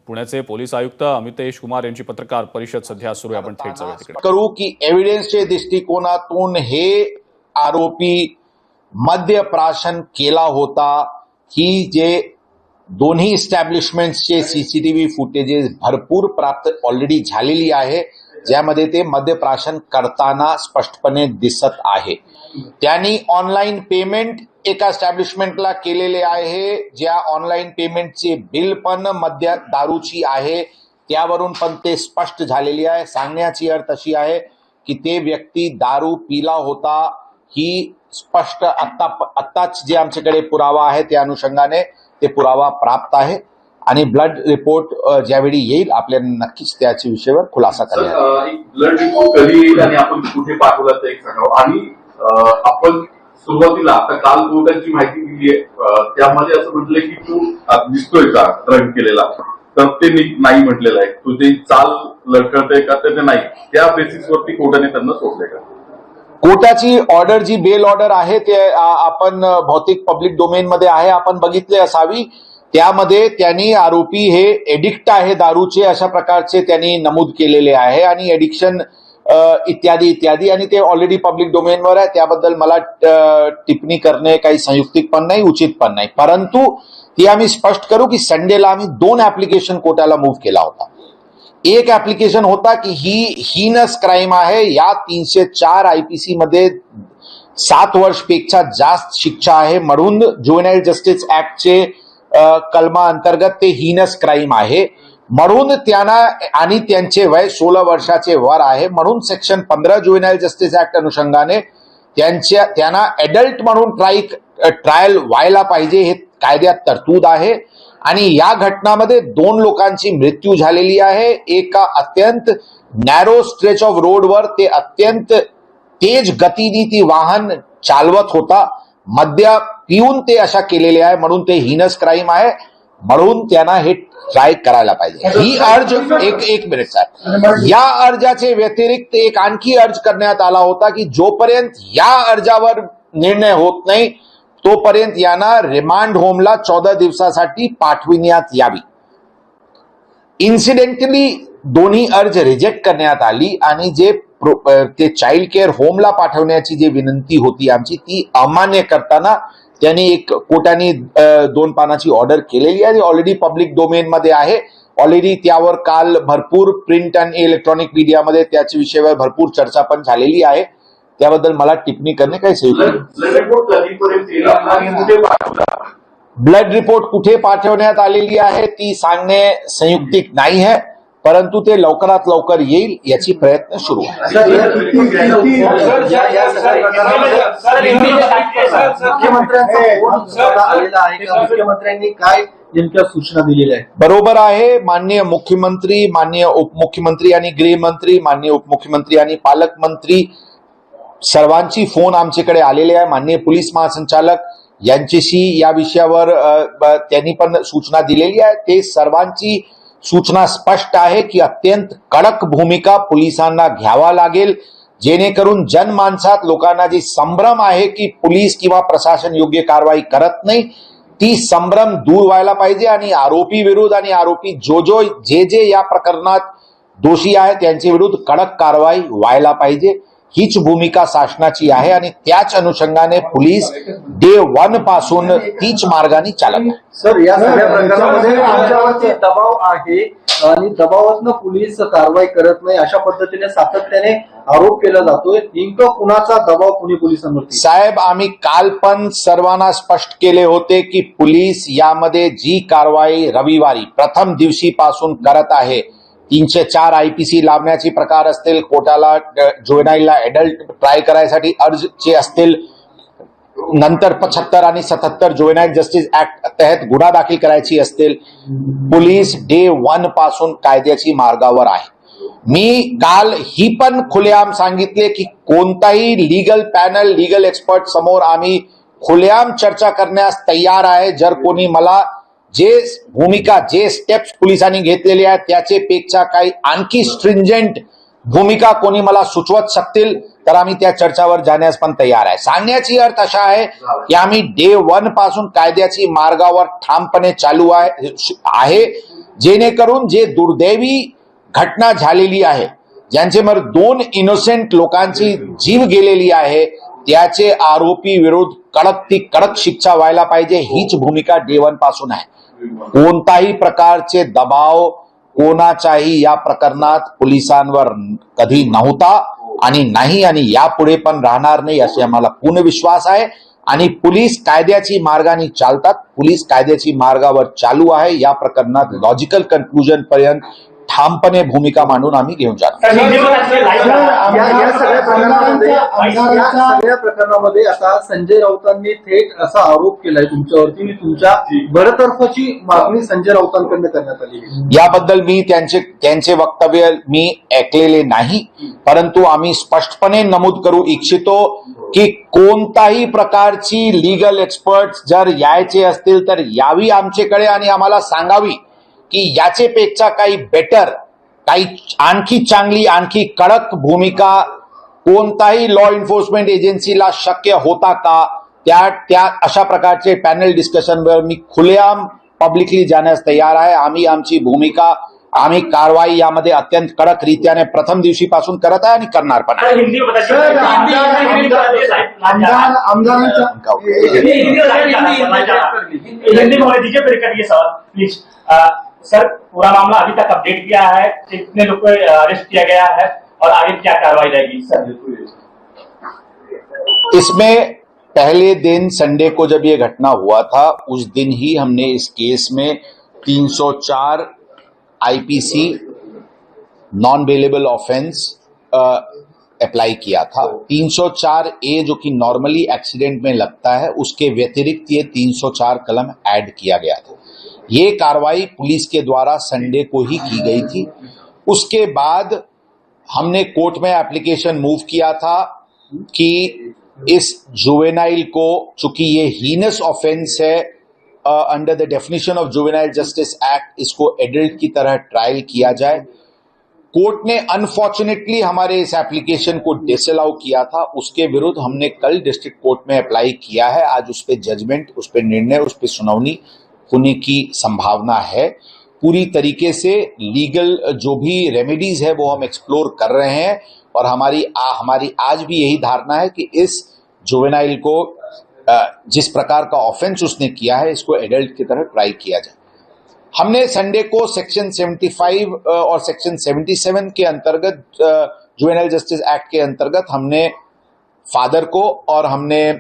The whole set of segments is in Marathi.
पुण्याचे पोलीस आयुक्त अमितेश कुमार यांची पत्रकार परिषद सध्या सुरू आहे. आपण थेट जाऊया तिकडे. करू की एव्हिडन्सच्या दृष्टिकोनातून हे आरोपी मद्यप्राशन केला होता ही जे दोन्ही इस्टॅब्लिशमेंट्सचे सीसीटीव्ही फुटेजेस भरपूर प्राप्त ऑलरेडी झालेली आहे, ज्यामध्ये ते मद्यप्राशन करताना स्पष्टपणे दिसत आहे. त्यांनी ऑनलाईन पेमेंट एका एस्टॅब्लिशमेंटला केलेले आहे, ज्या ऑनलाईन पेमेंटचे बिल पण मद्य दारूची आहे, त्यावरून पण ते स्पष्ट झालेली आहे. सांगण्याची अर्थ अशी आहे की ते व्यक्ती दारू पिला होता ही स्पष्ट आत्ताच जे आमच्याकडे पुरावा आहे त्या अनुषंगाने ते पुरावा प्राप्त आहे आणि ब्लड रिपोर्ट ज्यावेळी येईल आपल्याला नक्कीच त्याच्या विषयावर खुलासा करेल. ब्लड रिपोर्ट कधी येईल आणि आपण कुठे पाठवला ते एक सांगा. आणि आपण सुरुवातीला आता काल कोर्टाची माहिती दिली आहे, त्यामध्ये असं म्हटलंय की तू दिसतोय का ड्रग केलेला, तर ते नाही म्हटलेलं आहे. तुझी चाल लडखडतंय का, तर ते नाही. त्या बेसिसवरती कोर्टाने त्यांना सोडले का? कोर्टाची ऑर्डर जी बेल ऑर्डर आहे ते आपण भौतिक पब्लिक डोमेन मध्ये आहे, आपण बघितले असावी. त्यामध्ये त्यांनी आरोपी हे एडिक्ट आहे दारूचे अशा प्रकारचे त्यांनी नमूद केलेले आहे आणि एडिक्शन इत्यादी इत्यादी, आणि ते ऑलरेडी पब्लिक डोमेनवर आहे. त्याबद्दल मला टिप्पणी करणे काही संयुक्तिक पण नाही, उचित पण नाही. परंतु ती आम्ही स्पष्ट करू की संडेला आम्ही 2 ऍप्लिकेशन कोर्टाला मूव्ह केला होता. एक ऍप्लिकेशन होता की ही हीनस क्राईम आहे, या 304 IPC मध्ये 7 वर्षपेक्षा जास्त शिक्षा आहे, म्हणून ज्युव्हेनाइल जस्टिस ऍक्टचे कलमा अंतर्गत ते हीनस क्राईम आहे, म्हणून त्यांना आणि त्यांचे वय 16 वर्षाचे वर आहे, म्हणून सेक्शन 15 ज्युव्हेनाइल जस्टिस ऍक्ट अनुषंगाने त्यांना एडल्ट म्हणून ट्रायल व्हायला पाहिजे, हे कायद्यात तरतूद आहे. आणि या घटनामध्ये 2 लोकांची मृत्यू झालेली आहे. एका अत्यंत नॅरो स्ट्रेच ऑफ रोडवर ते अत्यंत तेज गतीने ती वाहन चालवत होता, मद्य पिऊन ते अशा केलेले आहे, म्हणून ते हीनस क्राईम आहे, म्हणून त्यांना हे ट्राय करायला पाहिजे. ही अर्ज एक मिनिट साहेब, या अर्जाचे व्यतिरिक्त एक आणखी अर्ज करण्यात आला होता की जोपर्यंत या अर्जावर निर्णय होत नाही तोपर्यंत यांना रिमांड होमला 14 दिवसासाठी पाठविण्यात यावी. इन्सिडेंटली दोन्ही अर्ज रिजेक्ट करण्यात आली आणि जे ते चाइल्ड केअर होमला पाठवण्याची जी विनंती होती आमची ती अमान्य करताना त्यांनी कोर्टाने 2 पानाची ऑर्डर केलेली आहे, ऑलरेडी पब्लिक डोमेन मध्ये आहे. ऑलरेडी त्यावर काल भरपूर प्रिंट आणि इलेक्ट्रॉनिक मीडियामध्ये त्याच्या विषयावर भरपूर चर्चा पण झालेली आहे. त्याबद्दल मला टिप्पणी करणे काही सही नाही. ब्लड रिपोर्ट कुठे पाठवण्यात आलेली आहे ती सांगणे संयुक्तिक नाही आहे, परंतु ते लवकरात लवकर येईल याची प्रयत्न सुरू आहे. मुख्यमंत्र्यांनी काय नेमक्या सूचना दिलेल्या आहेत? बरोबर आहे. माननीय मुख्यमंत्री, माननीय उपमुख्यमंत्री आणि गृहमंत्री, माननीय उपमुख्यमंत्री आणि पालकमंत्री सर्वांची फोन आमच्याकडे आलेले आहे. माननीय पोलीस महासंचालक यांच्याशी या विषयावर त्यांनी पण सूचना दिलेली आहे. ते सर्वांची सूचना स्पष्ट आहे की अत्यंत कडक भूमिका पोलिसांना घ्यावा लागेल, जेणेकरून जनमानसात लोकांना जी संभ्रम आहे की पोलीस किंवा प्रशासन योग्य कारवाई करत नाही, ती संभ्रम दूर व्हायला पाहिजे आणि आरोपी विरुद्ध आणि आरोपी जे या प्रकरणात दोषी आहे त्यांच्या विरुद्ध कडक कारवाई व्हायला पाहिजे. हीच भूमिका शासनाची आहे आणि त्याच अनुषंगाने पोलीस डे 1 पासून तीच मार्गाने चालत आहे. सर, या सगळ्या प्रकरणामध्ये आमच्यावरती दबाव आहे आणि दबावातनं पोलीस कारवाई करत नाही अशा पद्धतीने सातत्याने आरोप केला जातोय. नेमकं कुणाचा दबाव पुणे पोलिसांवरती? साहेब, आम्ही काल पण सर्वांना स्पष्ट केले होते की पोलीस यामध्ये जी कारवाई रविवारी प्रथम दिवशीपासून करत आहे, 304 IPC लावण्याचे प्रकार असतील, कोर्टाला ज्युव्हेनाइलला एडल्ट ट्राय करायसाठी अर्जचे असतील, नंतर 75 आणि 77 ज्युव्हेनाइल जस्टिस ऍक्ट तहत गुन्हा दाखल करायची असतील, पोलीस डे 1 पासून कायद्याची मार्गावर आहे. मी काल ही पण खुलेआम सांगितले की कोणताही लीगल पॅनल, लीगल एक्सपर्ट समोर आम्ही खुलेआम चर्चा करण्यास तयार आहे. जर कोणी मला जे भूमिका, जे स्टेप्स पोलिसांनी घेतलेले आहेत त्याचे पेक्षा काही आणखी स्ट्रिंजेंट भूमिका कोणी मला सुचवत शकतील तर आम्ही त्या चर्चावर जाण्यास पण तयार आहे. सांगण्याची अर्थ असा आहे की आम्ही डे 1 पासून कायद्याची मार्गावर ठामपणे चालू आहे जेणेकरून जे दुर्दैवी घटना झालेली आहे, ज्यांच्यावर 2 इनोसेंट लोकांची जीव गेलेली आहे, त्याचे आरोपी विरुद्ध कडक शिक्षा व्हायला पाहिजे, हीच भूमिका डे 1 पासून आहे. कोणताही प्रकारचे दबाव कोणाचाही या प्रकरणात पोलिसांवर कधी नव्हता आणि नाही आणि यापुढे पण राहणार नाही असे आम्हाला पूर्ण विश्वास आहे. आणि पोलीस कायद्याची मार्गाने चालतात, पोलीस कायद्याची मार्गावर चालू आहे. या प्रकरणात लॉजिकल कन्क्लुजन पर्यंत ठामपणे भूमिका मांडून आम्ही घेऊन जातो. या सगळ्या प्रकरणामध्ये आता संजय राऊतांनी थेट असा आरोप केलाय तुमच्यावरती आणि तुमच्या बडतर्फाची मागणी संजय राऊतांकडून करण्यात आली. याबद्दल मी त्यांचे वक्तव्य मी ऐकलेले नाही, परंतु आम्ही स्पष्टपणे नमूद करू इच्छितो की कोणताही प्रकारची लीगल एक्सपर्ट जर यायचे असतील तर यावी आमच्याकडे आणि आम्हाला सांगावी की याचेपेक्षा काही बेटर, काही आणखी चांगली, आणखी कडक भूमिका कोणताही लॉ एन्फोर्समेंट एजन्सीला शक्य होता का, त्या अशा प्रकारचे पॅनल डिस्कशनवर मी खुलेआम पब्लिकली जाण्यास तयार आहे. आम्ही आमची भूमिका, आम्ही कारवाई यामध्ये अत्यंत कडक रीत्याने प्रथम दिवशीपासून करत आहे आणि करणार पण आहे. सर, पूरा मामला अभी तक अपडेट किया है, कितने लोग को अरेस्ट किया गया है और आगे क्या कार्रवाई रहेगी सर? इसमें पहले दिन संडे को जब ये घटना हुआ था, उस दिन ही हमने इस केस में 304 IPC non bailable offence apply किया था. 304A जो कि नॉर्मली एक्सीडेंट में लगता है, उसके व्यतिरिक्त ये 304 कलम ऐड किया गया था. ये कार्रवाई पुलिस के द्वारा संडे को ही की गई थी. उसके बाद हमने कोर्ट में एप्लीकेशन मूव किया था कि इस जुवेनाइल को, चूंकि ये हीनस ऑफेंस है under the definition of juvenile justice act, इसको एडल्ट की तरह ट्रायल किया जाए. कोर्ट ने अनफॉर्चुनेटली हमारे इस एप्लीकेशन को डिसअलाउ किया था. उसके विरुद्ध हमने कल डिस्ट्रिक्ट कोर्ट में अप्लाई किया है. आज उस पर जजमेंट, उस पर निर्णय, उस पर सुनवाई होने की संभावना है. पूरी तरीके से लीगल जो भी रेमेडीज है वो हम एक्सप्लोर कर रहे हैं और हमारी आज भी यही धारणा है कि इस जुवेनाइल को जिस प्रकार का ऑफेंस उसने किया है, इसको एडल्ट की तरह ट्राई किया जाए. हमने संडे को सेक्शन 75 और सेक्शन 77 के अंतर्गत, जुवेनाइल जस्टिस एक्ट के अंतर्गत, हमने फादर को और हमने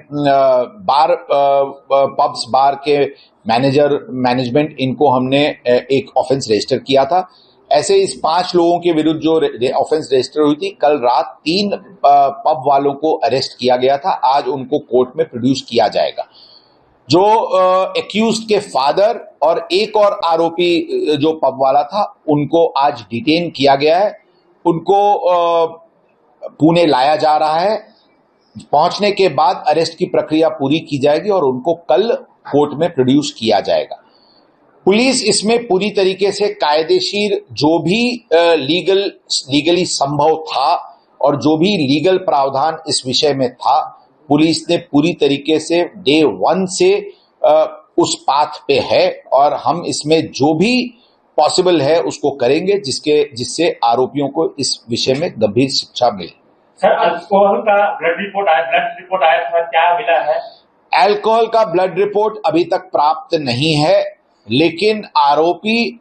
पब्स बार के मैनेजमेंट, इनको हमने एक ऑफेंस रजिस्टर किया था. ऐसे इस 5 लोगों के विरुद्ध जो ऑफेंस रजिस्टर हुई थी, कल रात 3 पब वालों को अरेस्ट किया गया था. आज उनको कोर्ट में प्रोड्यूस किया जाएगा. जो एक्यूज्ड के फादर और एक और आरोपी जो पब वाला था, उनको आज डिटेन किया गया है. उनको पुणे लाया जा रहा है. पहुंचने के बाद अरेस्ट की प्रक्रिया पूरी की जाएगी और उनको कल कोर्ट में प्रोड्यूस किया जाएगा. पुलिस इसमें पूरी तरीके से कायदेशीर जो भी लीगली संभव था और जो भी लीगल प्रावधान इस विषय में था, पुलिस ने पूरी तरीके से डे 1 से उस पाथ पे है और हम इसमें जो भी पॉसिबल है उसको करेंगे जिससे आरोपियों को इस विषय में गंभीर शिक्षा मिले. सर, अल्कोहल का ब्लड रिपोर्ट आया था, क्या मिला है? अल्कोहल का ब्लड रिपोर्ट अभी तक प्राप्त नहीं है, लेकिन आरोपी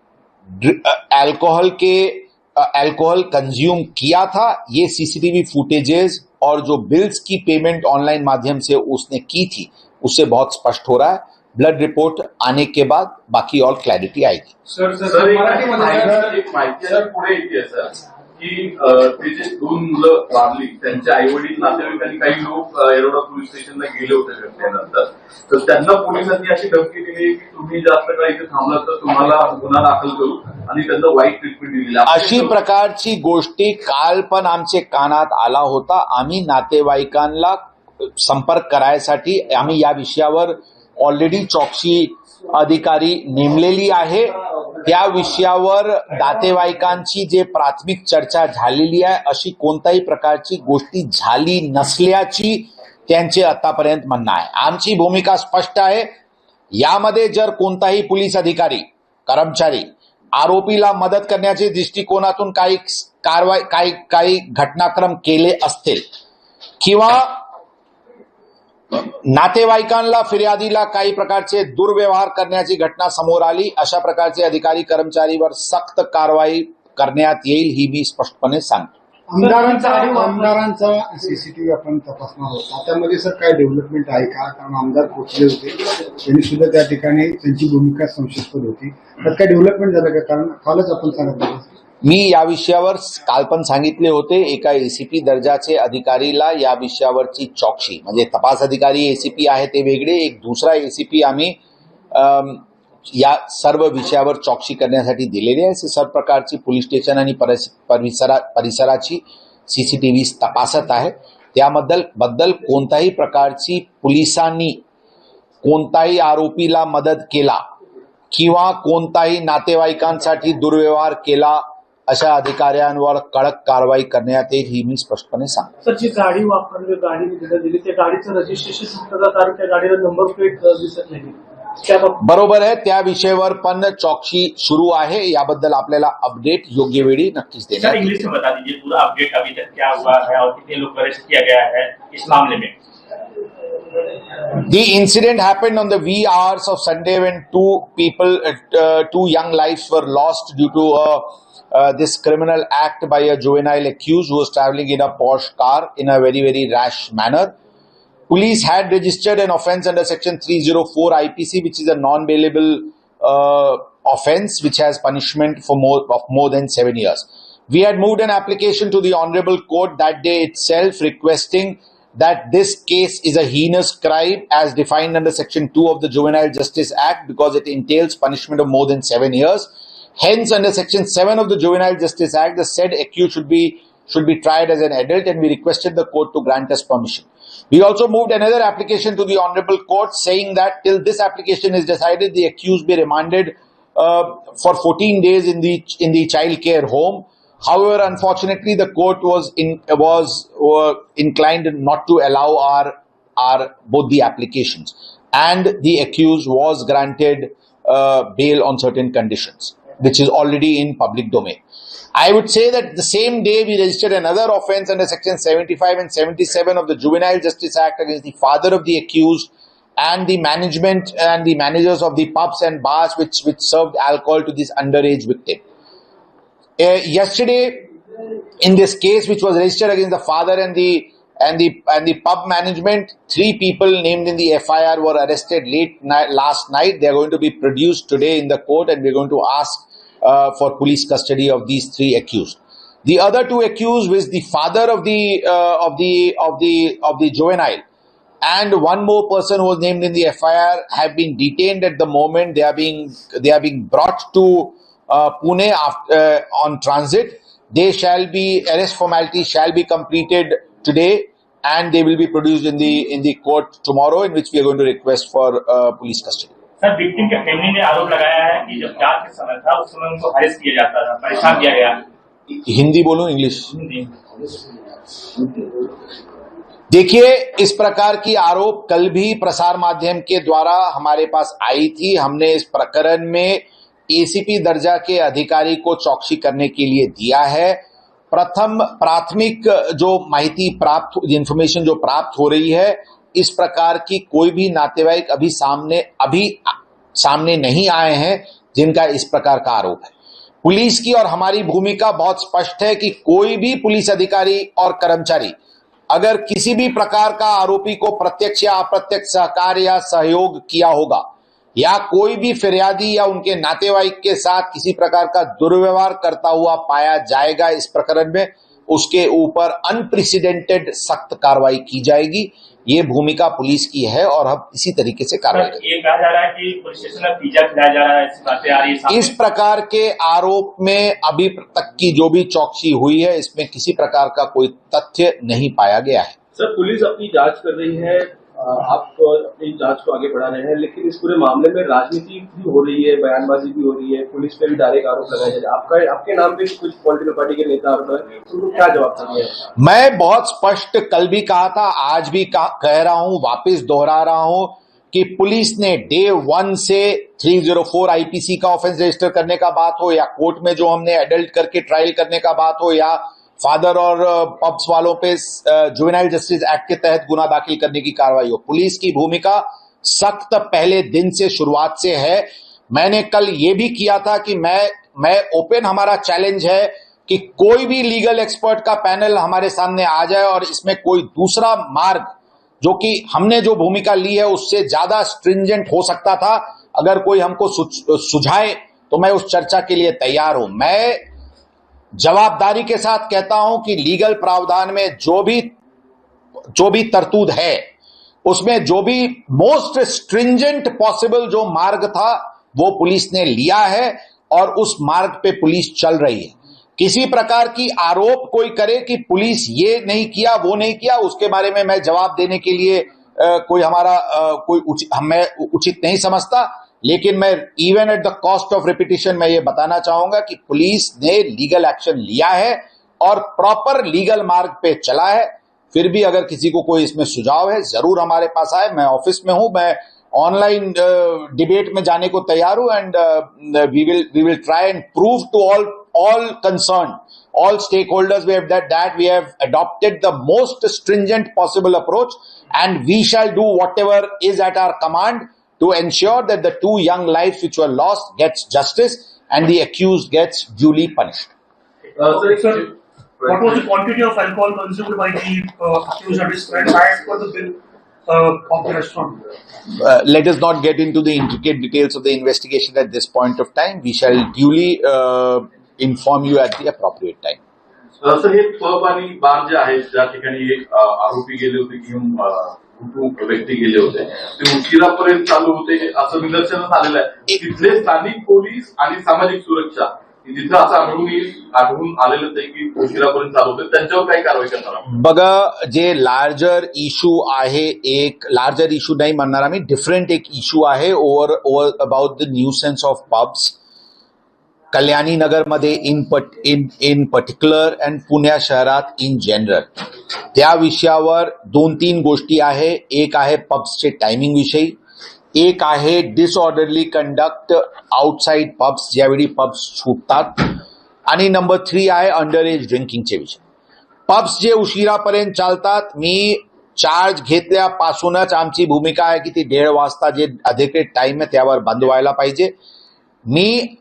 अल्कोहल कंज्यूम किया था. ये सीसीटीवी फुटेजेस और जो बिल्स की पेमेंट ऑनलाइन माध्यम से उसने की थी, उससे बहुत स्पष्ट हो रहा है. ब्लड रिपोर्ट आने के बाद बाकी और क्लॅरिटी आएगी. सर एक माहिती सर पुढे येते सर की ते जे 2 मुलं वारली, त्यांचे आई वडील, नातेवाईकांनी, काही लोक येरवडा पोलीस स्टेशनला गेले होते घटनेनंतर, तर त्यांना पोलिसांनी अशी धमकी दिली की तुम्ही जास्त काळ इथे थांबलात तर तुम्हाला गुन्हा दाखल करू आणि त्यांना वाईट ट्रीटमेंट दिली. अशी प्रकारची गोष्टी काल पण आमच्या कानात आला होता. आम्ही नातेवाईकांना संपर्क करायसाठी आम्ही या विषयावर ऑलरेडी चौकशी अधिकारी नेमलेली आहे. त्या विषयावर नातेवाईकांची जे प्राथमिक चर्चा झालेली आहे, अशी कोणत्याही प्रकारची गोष्टी झाली नसल्याची त्यांचे आतापर्यंत म्हणणं आहे. आमची भूमिका स्पष्ट आहे. यामध्ये जर कोणताही पोलीस अधिकारी, कर्मचारी आरोपीला मदत करण्याच्या दृष्टिकोनातून काही घटनाक्रम केले असतील किंवा नातेवाईकांना फिर्यादीला काही प्रकारचे दुर्व्यवहार करण्याची घटना समोर आली, अशा प्रकारचे अधिकारी कर्मचारीवर सक्त कारवाई करण्यात येईल, ही मी स्पष्टपणे सांगतो. आमदारांचा सीसीटीव्ही आपण तपासणार होता, त्यामध्ये सर काय डेव्हलपमेंट आहे का? कारण आमदार पोहोचले होते, त्यांनी सुद्धा त्या ठिकाणी त्यांची भूमिका संशयास्पद होती, तर काय डेव्हलपमेंट झालं का? कारण कालच आपण सांगत होतो. मी या विषयावर काल पण सांगितले होते, एका एसीपी दर्जाचे अधिकारीला या विषयावरची चौकशी, म्हणजे तपास अधिकारी एसीपी आहे ते वेगळे, एक दुसरा एसीपी आम्ही या सर्व विषयावर चौकशी करण्यासाठी दिलेली आहे. सर्व प्रकारची पोलीस स्टेशन आणि परिसराची सीसीटीव्ही तपासत आहे. त्याबद्दल कोणत्याही प्रकारची पोलिसांनी कोणताही आरोपीला मदत केला किंवा कोणताही नातेवाईकांसाठी दुर्व्यवहार केला, अशा अधिकाऱ्यांवर कडक कारवाई करण्यात येईल, ही मी स्पष्टपणे सांगतो. सर, जी गाडी वापरली, गाडी दिली, त्या गाडीचं रजिस्ट्रेशन सुटलं, कारण त्या गाडीला नंबर प्लेट दिसत नाही. बरोबर आहे, त्या विषयावर पण चौकशी सुरू आहे. याबद्दल आपल्याला अपडेट योग्य वेळी नक्कीच देणार. सर, इंग्लिश में बता दीजिए पूरा अपडेट अभी तक क्या हुआ है और कितने लोग अरेस्ट किया गया है इस मामले में. The incident happened on the wee hours of Sunday when two young lives were lost due to this criminal act by a juvenile accused who was traveling in a Porsche car in a very, very rash manner. Police had registered an offence under Section 304 IPC, which is a non-bailable offence which has punishment for more than 7 years. We had moved an application to the Honourable Court that day itself requesting that this case is a heinous crime as defined under Section 2 of the Juvenile Justice Act because it entails punishment of more than 7 years. Hence, under Section 7 of the Juvenile Justice Act, the said accused should be tried as an adult, and we requested the court to grant us permission. We also moved another application to the Honourable Court saying that till this application is decided, the accused be remanded for 14 days in the child care home. However, unfortunately, the court was inclined not to allow our both the applications, and the accused was granted bail on certain conditions, which is already in public domain. I would say that the same day we registered another offence under Section 75 and 77 of the Juvenile Justice Act against the father of the accused and the management and the managers of the pubs and bars which served alcohol to this underage victim. Yesterday, in this case which was registered against the father and the pub management, 3 people named in the FIR were arrested last night. They are going to be produced today in the court, and we are going to ask for police custody of these 3 accused. The other 2 accused, with the father of the juvenile and one more person who was named in the FIR, have been detained at the moment. They are being brought to Pune on transit. Arrest formalities shall be completed today, and they will be produced in the court tomorrow, in which we are going to request for police custody. Sir, victim K family ने आरोप लगाया है कि जब जांच के समय था उस समय उनको अरेस्ट किया जाता था, परेशान किया गया. हिंदी बोलूं इंग्लिश? देखिए, इस प्रकार की आरोप कल भी प्रसार माध्यम के द्वारा हमारे पास आई थी. हमने इस प्रकरण में एसीपी दर्जा के अधिकारी को चौकसी करने के लिए दिया है. प्राथमिक जो माहिती इंफॉर्मेशन जो प्राप्त हो रही है, इस प्रकार की कोई भी नातेवाईक अभी सामने नहीं आए हैं जिनका इस प्रकार का आरोप है. पुलिस की और हमारी भूमिका बहुत स्पष्ट है कि कोई भी पुलिस अधिकारी और कर्मचारी अगर किसी भी प्रकार का आरोपी को प्रत्यक्ष या अप्रत्यक्ष सहकार या सहयोग किया होगा, या कोई भी फिर्यादी या उनके नातेवाईक के साथ किसी प्रकार का दुर्व्यवहार करता हुआ पाया जाएगा इस प्रकरण में, उसके ऊपर अनप्रेसिडेंटेड सख्त कार्रवाई की जाएगी. ये भूमिका पुलिस की है और हम इसी तरीके से कार्रवाई करेंगे. ये कहा जा रहा है कि पुलिस स्टेशन में पिज्जा खिलाया जा रहा है, इस बातें आ रही है. इस प्रकार के आरोप में अभी तक की जो भी चौकसी हुई है, इसमें किसी प्रकार का कोई तथ्य नहीं पाया गया है. सर, पुलिस अपनी जांच कर रही है, आप अपनी जांच को आगे बढ़ा रहे हैं, लेकिन इस पूरे मामले में राजनीति भी हो रही है, बयानबाजी भी हो रही है, पुलिस पे भी डायरेक्ट आरोप लगाए जा रहे हैं. आपके नाम पे कुछ पॉलिटिकल पार्टी के नेता आरोप है, तो क्या जवाब देंगे? मैं बहुत स्पष्ट कल भी कहा था, आज भी कह रहा हूं, वापस दोहरा रहा हूं कि पुलिस ने डे 1 से 304 आईपीसी का ऑफेंस रजिस्टर करने का बात हो, या कोर्ट में जो हमने एडल्ट करके ट्रायल करने का बात हो, या फादर और पब्स वालों पे जुवेनाइल जस्टिस एक्ट के तहत गुना दाखिल करने की कार्रवाई हो, पुलिस की भूमिका सख्त पहले दिन से शुरुआत से है। मैंने कल ये भी किया था कि मैं ओपन, हमारा चैलेंज है कि कोई भी लीगल एक्सपर्ट का पैनल हमारे सामने आ जाए और इसमें कोई दूसरा मार्ग जो कि हमने जो भूमिका ली है उससे ज्यादा स्ट्रिंजेंट हो सकता था, अगर कोई हमको सुझाए तो मैं उस चर्चा के लिए तैयार हूं। मैं जवाबदारी के साथ कहता हूं कि लीगल प्रावधान में जो भी तरतूद है उसमें जो भी मोस्ट स्ट्रिंजेंट पॉसिबल जो मार्ग था वो पुलिस ने लिया है और उस मार्ग पे पुलिस चल रही है। किसी प्रकार की आरोप कोई करे कि पुलिस ये नहीं किया वो नहीं किया, उसके बारे में मैं जवाब देने के लिए मैं उचित नहीं समझता। लेकिन मैं even at the cost of repetition मैं ये बताना चाहूंगा कि पुलिस ने लीगल एक्शन लिया है और प्रॉपर लीगल मार्ग पे चला है। फिर भी अगर किसी को कोई इसमें सुझाव है जरूर हमारे पास आए, मैं ऑफिस में हूं, मैं ऑनलाइन डिबेट में जाने को तैयार हूं, and we will try and prove to all concerned, all stakeholders that we have adopted the most stringent possible approach, and we shall do whatever is at our command to ensure that the 2 young lives which were lost gets justice and the accused gets duly punished. Sir, what was the quantity of alcohol consumed by the accused at his friends as per the bill of the restaurant? Let us not get into the intricate details of the investigation at this point of time. We shall duly inform you at the appropriate time. Sir, हे पब आणि बार जे आहेत ज्या ठिकाणी एक आरोपी गेले होते किंवा व्यक्ती गेले होते ते उशिरापर्यंत चालू होते असं निदर्शनास आलेलं आहे। तिथले स्थानिक पोलीस आणि सामाजिक सुरक्षा तिथं असं आढळून आलेलं आहे की उशिरापर्यंत चालू होते, त्यांच्यावर काय कारवाई करणार आहोत? बघा, जे लार्जर इश्यू आहे, एक लार्जर इश्यू नाही म्हणणार आम्ही, डिफरंट एक इश्यू आहे over about the nuisance of pubs Kalyani Nagar मध्ये इन पर्टिक्युलर अँड पुणे शहरात इन जनरल। त्या विषयावर 2-3 गोष्टी आहे। एक आहे पब्सचे टायमिंग विषयी, एक आहे डिसऑर्डरली कंडक्ट आउटसाइड पब्स ज्यावेळी पब्स सुटतात, आणि नंबर 3 आहे अंडर एज ड्रिंकिंगचे विषय। पब्स जे उशिरापर्यंत चालतात, मी चार्ज घेतल्यापासूनच आमची भूमिका आहे की ती 1:30 वाजता जे अधिकृत टाइम आहे त्यावर बंद व्हायला पाहिजे। मी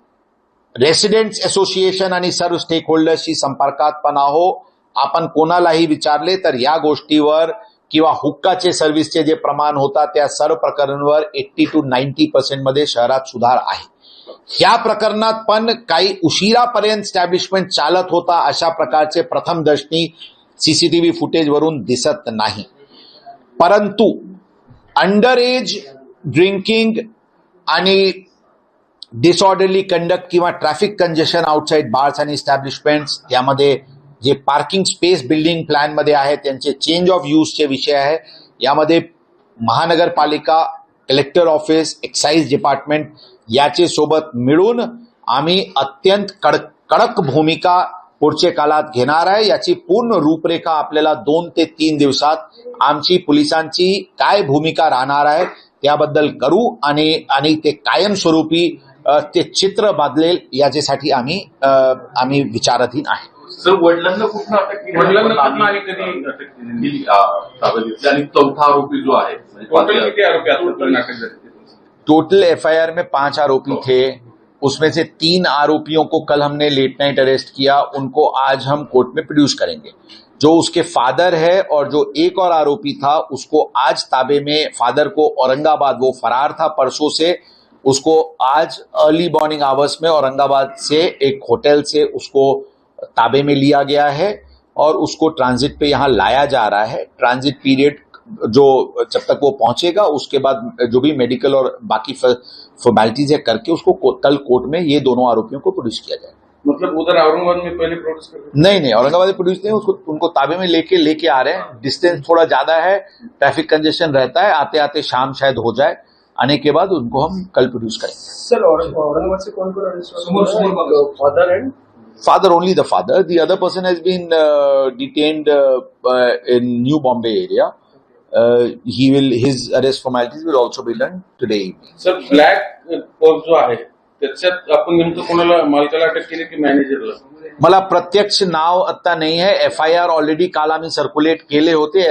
रेसिडेंट्स असोसिएशन आणि सर्व स्टेक होल्डर्सशी संपर्कात पण आहो। आपण कोणालाही विचारले तर या गोष्टीवर किंवा हुक्काचे सर्व्हिसचे जे प्रमाण होता त्या सर्व प्रकरणांवर 80 to 90% मध्ये शहरात सुधार आहे। ह्या प्रकरणात पण काही उशिरापर्यंत स्टॅब्लिशमेंट चालत होता अशा प्रकारचे प्रथमदर्शनी सीसीटीव्ही फुटेज वरून दिसत नाही। परंतु अंडर एज ड्रिंकिंग आणि डिसऑर्डरली कंडक्ट किंवा ट्रॅफिक कंजेशन आउटसाइड बार्स आणि इस्टॅब्लिशमेंट्स, यामध्ये जे पार्किंग स्पेस बिल्डिंग प्लॅन मध्ये आहे त्यांचे चेंज ऑफ यूजचे विषय आहे। यामध्ये महानगरपालिका, कलेक्टर ऑफिस, एक्साइज डिपार्टमेंट याचे सोबत मिळून आम्ही अत्यंत कडक भूमिका पुढच्या काळात घेणार आहे। याची पूर्ण रूपरेखा आपल्याला 2 ते 3 दिवसात आमची पोलिसांची काय भूमिका राहणार आहे त्याबद्दल करू, आणि ते कायमस्वरूपी ते चित्र बदलेल याच्यासाठी आम्ही विचाराधीन आहे। सर, वडिलांना कुठं अटक केली? वडिलांना आणि कधी अटक केली ताब्यात घेतली? आणि चौथा आरोपी जो आहे, टोटल किती आरोपी आतापर्यंत अटक झाले? टोटल एफआईआर में 5 आरोपी थे, उसमें से 3 आरोपियों को कल हमने लेट नाइट अरेस्ट किया, उनको आज हम कोर्ट में प्रोड्यूस करेंगे। जो उसके फादर है और जो एक और आरोपी था उसको आज ताबे में, फादर को औरंगाबाद, वो फरार था परसों से, उसको आज अर्ली मॉर्निंग आवर्स में औरंगाबाद से एक होटल से उसको ताबे में लिया गया है और उसको ट्रांजिट पे यहाँ लाया जा रहा है। ट्रांजिट पीरियड जो जब तक वो पहुंचेगा उसके बाद जो भी मेडिकल और बाकी फॉर्मेलिटीज है करके उसको कल कोर्ट में ये दोनों आरोपियों को प्रोड्यूस किया जाएगा। मतलब उधर औरंगाबाद में पहले प्रोड्यूस कर? नहीं, औरंगाबाद में प्रोड्यूस नहीं, उनको ताबे में लेके आ रहे हैं। डिस्टेंस थोड़ा ज्यादा है, ट्रैफिक कंजेशन रहता है, आते आते शाम शायद हो जाए, आने के बाद उनको हम कल प्रोड्यूस करेंगे। सर, औरंगाबाद से कौन arrest? Father and Father, only the father. The other person has been detained in New Bombay area. his arrest formalities will also be done today evening. Sir black purse जो आहे त्याच्यात आपण नेमकं कोणाला मालकाला अटक केली की मॅनेजरला? मला प्रत्यक्ष नाव आता नाही आहे. FIR ऑलरेडी काल आम्ही सर्क्युलेट केले होते.